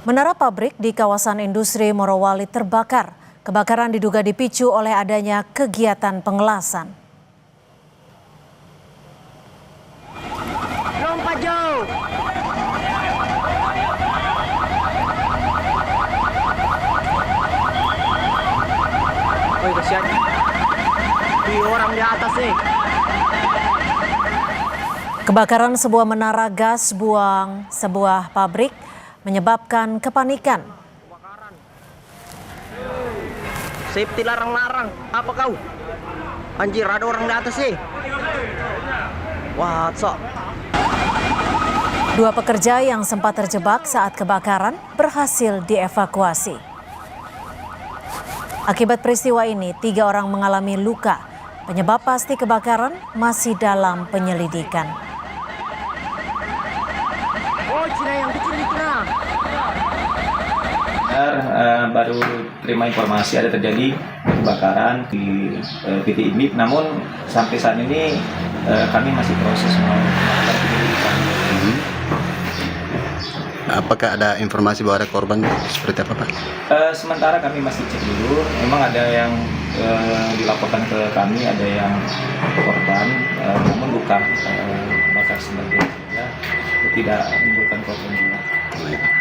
Menara pabrik di kawasan industri Morowali terbakar. Kebakaran diduga dipicu oleh adanya kegiatan pengelasan. Lompat jauh. Oh, kasihan. Di orang di atas nih. Kebakaran sebuah menara gas buang sebuah pabrik menyebabkan kepanikan. Safety larang-larang. Apa kau? Anjir, ada orang di atas sih. Wah, sok. Dua pekerja yang sempat terjebak saat kebakaran berhasil dievakuasi. Akibat peristiwa ini, 3 orang mengalami luka. Penyebab pasti kebakaran masih dalam penyelidikan. Oh, Cina yang kecil itu nah. Baru terima informasi ada terjadi kebakaran di PT INDIP, namun sampai saat ini kami masih proses melakukan penyelidikan. Apakah ada informasi bahwa ada korban seperti apa, Pak? Sementara kami masih cek dulu, memang ada yang dilaporkan ke kami, ada yang korban, namun luka bakar sebagian, tidak menimbulkan korban jiwa.